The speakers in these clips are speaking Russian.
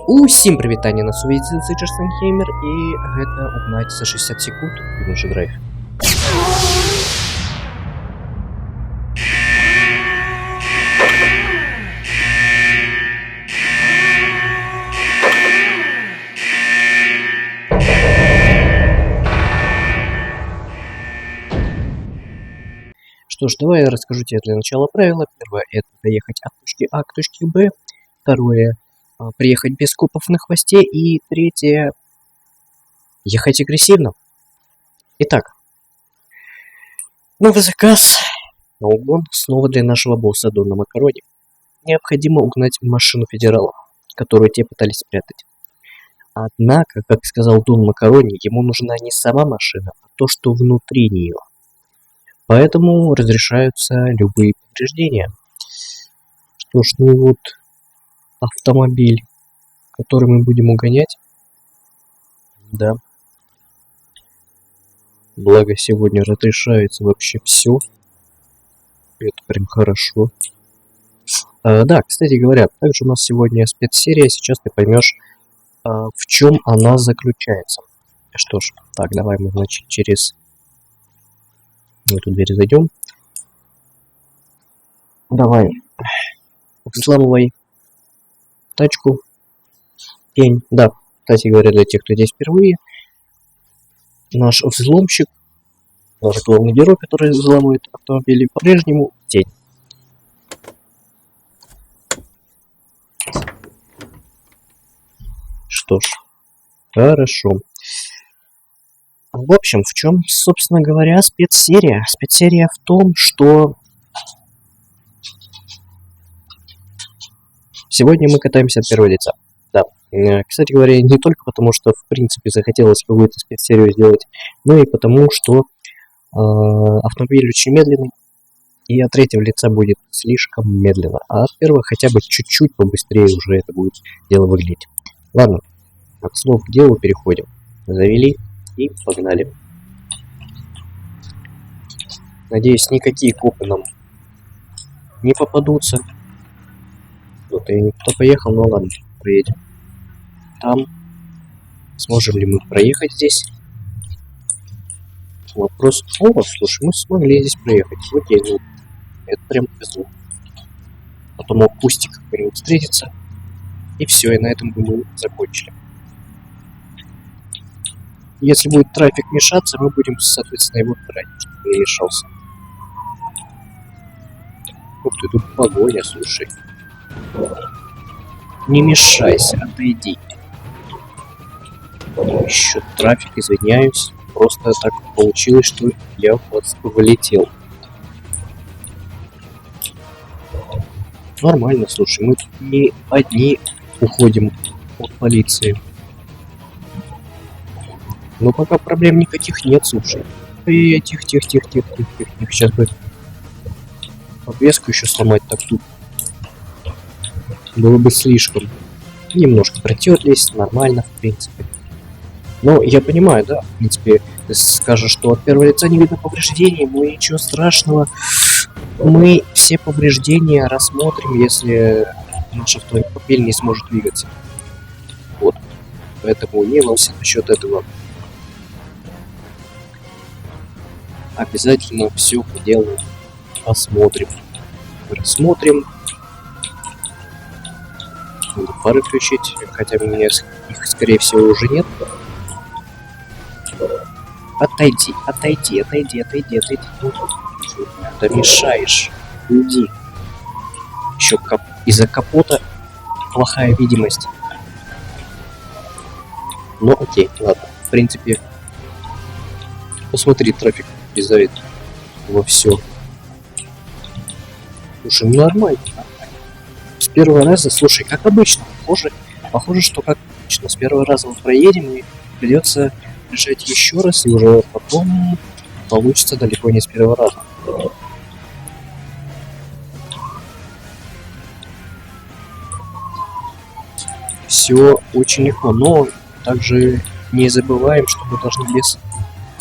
Усім привітання на свої Джерсон Геймер, і гэта угнать за 60 секунд в наш драйв. Что ж, давай я расскажу тебе для начала правила. Первое — это доехать от точки А к точке Б. Второе — приехать без копов на хвосте. И третье — ехать агрессивно. Итак, новый заказ на угон снова для нашего босса Дона Макарони. Необходимо угнать машину федералов, которую те пытались спрятать. Однако, как сказал Дон Макарони, ему нужна не сама машина, а то, что внутри нее. Поэтому разрешаются любые повреждения. Что ж, ну вот автомобиль, который мы будем угонять. Да. Благо сегодня разрешается вообще все. Это прям хорошо. Да, кстати говоря, также у нас сегодня спецсерия. Сейчас ты поймешь, в чем она заключается. Что ж, так, давай мы, значит, через эту дверь зайдем. Давай. Взламывай тачку. Пень. Да, кстати говоря, для тех, кто здесь впервые, наш взломщик, наш главный герой, который взламывает автомобили, по-прежнему тень. Что ж, хорошо. В общем, в чем, собственно говоря, спецсерия? Спецсерия в том, что сегодня мы катаемся от первого лица. Да. Кстати говоря, не только потому, что, в принципе, захотелось какую-то спецсерию сделать, но и потому, что автомобиль очень медленный, и от третьего лица будет слишком медленно. А от первого хотя бы чуть-чуть побыстрее уже это будет дело выглядеть. Ладно, от слов к делу переходим. Завели. И погнали. Надеюсь, никакие копы нам не попадутся. Вот и никто поехал, но ладно, проедем. Там. Сможем ли мы проехать здесь? Вопрос. О, слушай, мы смогли здесь проехать. Окей, ну, это прям повезло. Потом кустик какой-нибудь встретится. И все, и на этом бы мы закончили. Если будет трафик мешаться, мы будем, соответственно, его убирать, чтобы не мешался. Ух ты, тут погоня, слушай. Не мешайся, отойди. Еще трафик, извиняюсь. Просто так получилось, что я вот вылетел. Нормально, слушай, мы тут не одни уходим от полиции. Но пока проблем никаких нет, слушай. Тихо. Сейчас бы подвеску еще сломать, так тут было бы слишком. Немножко протерлись, нормально, в принципе. Но я понимаю, да, в принципе, ты скажешь, что от первого лица не видно повреждений, но ничего страшного. Мы все повреждения рассмотрим, если наш автомобиль не сможет двигаться. Вот. Поэтому не волнуйся насчет этого. Обязательно все по делу посмотрим. Рассмотрим. Надо фары включить, хотя у меня их, скорее всего, уже нет. Отойди. Ты мешаешь. Уйди. Еще из-за капота плохая видимость. Ну окей, ладно. В принципе, посмотри, трафик влезает во все. Слушай, ну нормально. С первого раза, слушай, как обычно, похоже, что как обычно. С первого раза мы проедем, и придется бежать еще раз, и уже потом получится далеко не с первого раза. Все очень легко, но также не забываем, что мы должны без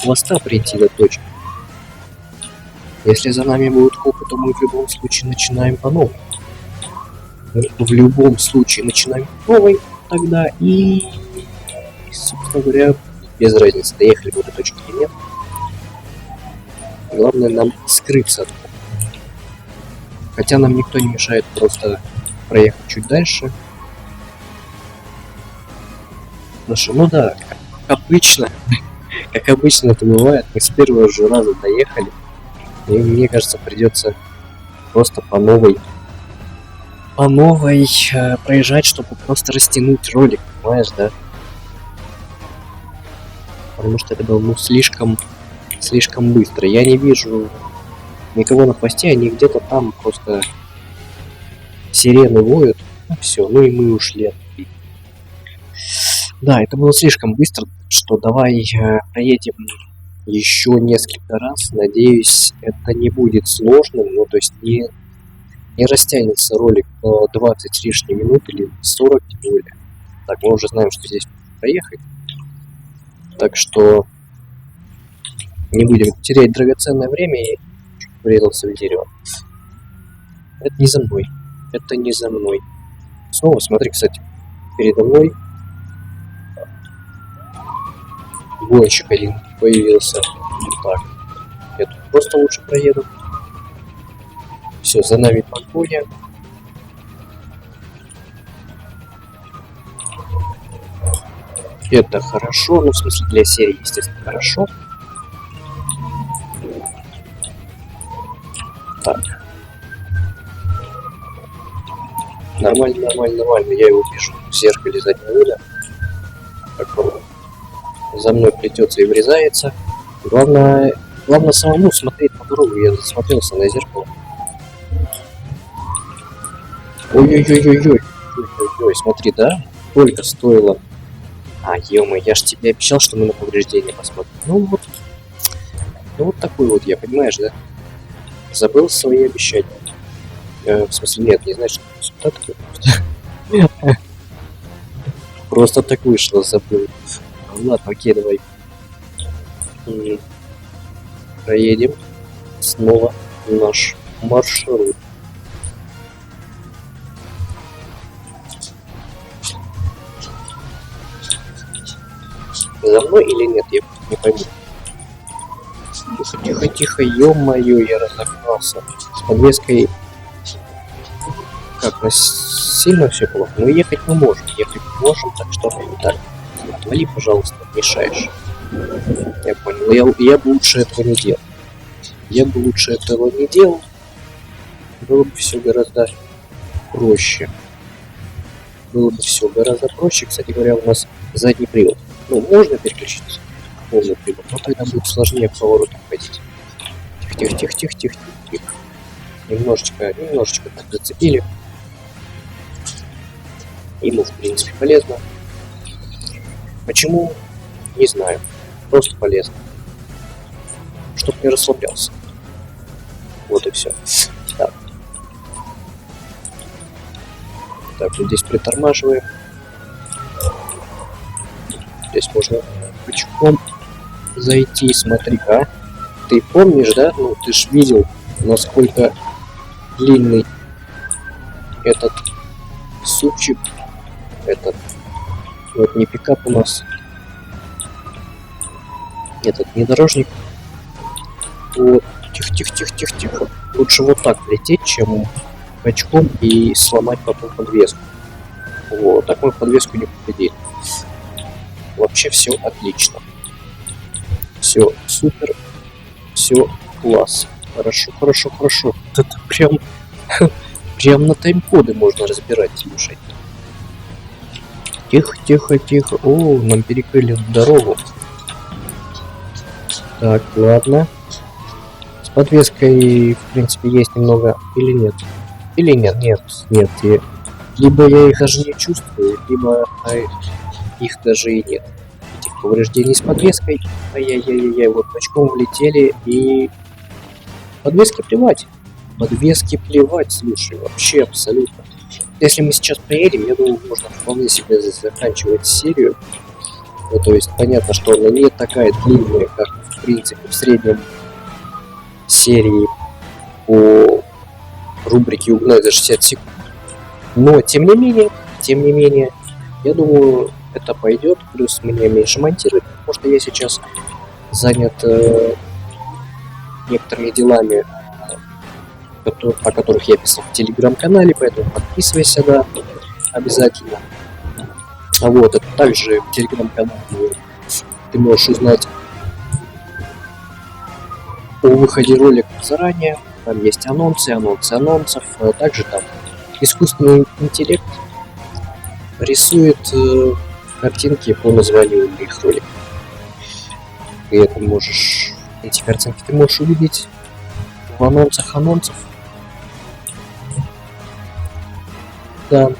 хвоста прийти до точки. Если за нами будут копы, то мы в любом случае начинаем по новой. В любом случае начинаем по новой, тогда и, собственно говоря, без разницы, доехали мы до точки или нет. Главное нам скрыться оттуда. Хотя нам никто не мешает просто проехать чуть дальше. Слушай, ну да, как обычно, как обычно это бывает, мы с первого же раза доехали. И мне кажется, придется просто по новой проезжать, чтобы просто растянуть ролик, понимаешь, да? Потому что это было, ну, слишком быстро. Я не вижу никого на хвосте, они где-то там просто сирены воют. Ну все, ну и мы ушли. Да, это было слишком быстро, что давай проедем еще несколько раз. Надеюсь, это не будет сложным, ну то есть не растянется ролик на 20 с лишней минут или 40 тем более. Так, мы уже знаем, что здесь проехать. Так что не будем терять драгоценное время и врезался в дерево. Это не за мной. Это не за мной. Снова, смотри, кстати, передо мной гонщик один появился. Так, я тут просто лучше проеду. Все, за нами погоня. Это хорошо, ну в смысле для серии, естественно, хорошо. Так. Нормально, я его вижу в зеркале заднего вида. Как он за мной плетется и врезается. Главное самому смотреть по дорогу. Я засмотрелся на зеркало. Ой-ой-ой-ой-ой. Смотри, да? Сколько стоило. А, ё-моё, я ж тебе обещал, что мы на повреждения посмотрим. Ну вот такой вот я, понимаешь, да? Забыл свои обещания. В смысле, нет, не значит, что результат. Просто так вышло, забыл. Ладно, окей, давай. Проедем снова наш маршрут. За мной или нет, я не пойму. Тихо, ё-моё, я разогнался. С подвеской как, нас сильно все плохо? Но ехать мы можем, так что так. Отвали, пожалуйста, мешаешь. Я понял, я бы лучше этого не делал. Было бы все гораздо проще. Кстати говоря, у нас задний привод. Ну, можно переключиться к полный привод, но тогда будет сложнее в поворотах ходить. Тихо. Немножечко так зацепили. Ему, в принципе, полезно. Почему? Не знаю. Просто полезно. Чтоб не расслаблялся. Вот и все. Так, вот здесь притормаживаем. Здесь можно пучком зайти. Смотри-ка. Ты помнишь, да? Ну, ты ж видел, насколько длинный этот супчик. Этот. Вот не пикап у нас. Этот внедорожник. Вот. Тихо. Лучше вот так лететь, чем бочком и сломать потом подвеску. Вот. Так мы подвеску не повредили. Вообще все отлично. Все супер. Все класс. Хорошо. Это прям на тайм-коды можно разбирать, слушай. Тихо. О, нам перекрыли дорогу. Так, ладно. С подвеской, в принципе, есть немного... Или нет? Нет. Либо я их даже не чувствую, либо их даже и нет. Этих повреждений с подвеской. Ай-яй-яй-яй, вот бочком влетели и... Подвески плевать, слушай, вообще абсолютно. Если мы сейчас приедем, я думаю, можно вполне себе заканчивать серию. Ну, то есть понятно, что она не такая длинная, как в принципе в среднем серии по рубрике «Угнать за 60 секунд». Но тем не менее, Я думаю, это пойдет, плюс мне меньше монтировать, потому что я сейчас занят некоторыми делами, о которых я писал в телеграм-канале, поэтому подписывайся, да, обязательно. А вот, это также в телеграм-канале ты можешь узнать о выходе роликов заранее. Там есть анонсы анонсов, а также там искусственный интеллект рисует картинки по названию моих роликов. И это можешь, эти картинки ты можешь увидеть в анонсах. Да.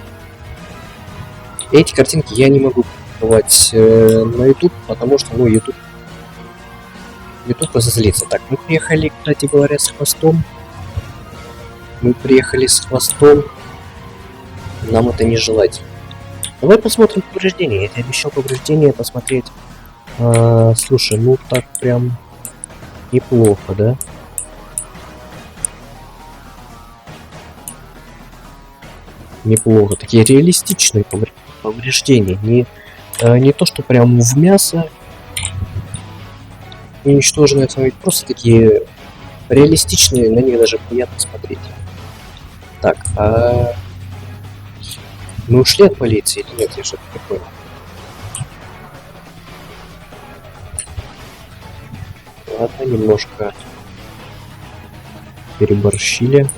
Эти картинки я не могу публиковать на YouTube, потому что, ну, YouTube разозлится. Так, мы приехали, кстати говоря, с хвостом. Нам это не желать. Давай посмотрим повреждения. Я тебе обещал повреждения посмотреть. Слушай, ну так прям неплохо, да? Неплохо. Такие реалистичные повреждения. Не то, что прям в мясо уничтоженные, смотреть, просто такие реалистичные, на них даже приятно смотреть. Так, мы ушли от полиции или нет? Я что-то не понял. Ладно, немножко переборщили.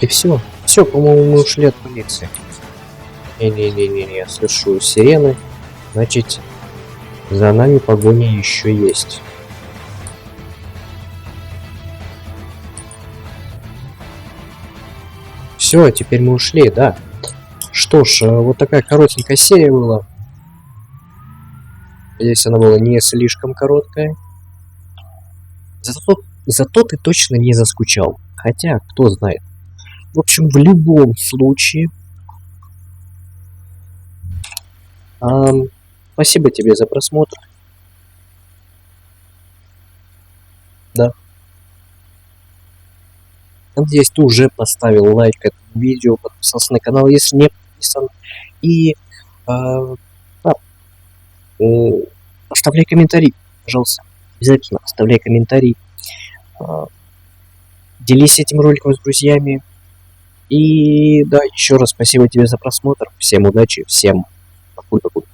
И все. Все, по-моему, мы ушли от полиции. Не-не-не-не, я слышу сирены. Значит, за нами погоня еще есть. Все, теперь мы ушли, да. Что ж, вот такая коротенькая серия была. Здесь она была не слишком короткая. Зато ты точно не заскучал. Хотя, кто знает. В общем, в любом случае... спасибо тебе за просмотр. Да. Надеюсь, ты уже поставил лайк этому видео, подписался на канал, если не подписан. И оставляй комментарий, пожалуйста. Обязательно оставляй комментарий. Делись этим роликом с друзьями. И да, еще раз спасибо тебе за просмотр. Всем удачи, всем пока.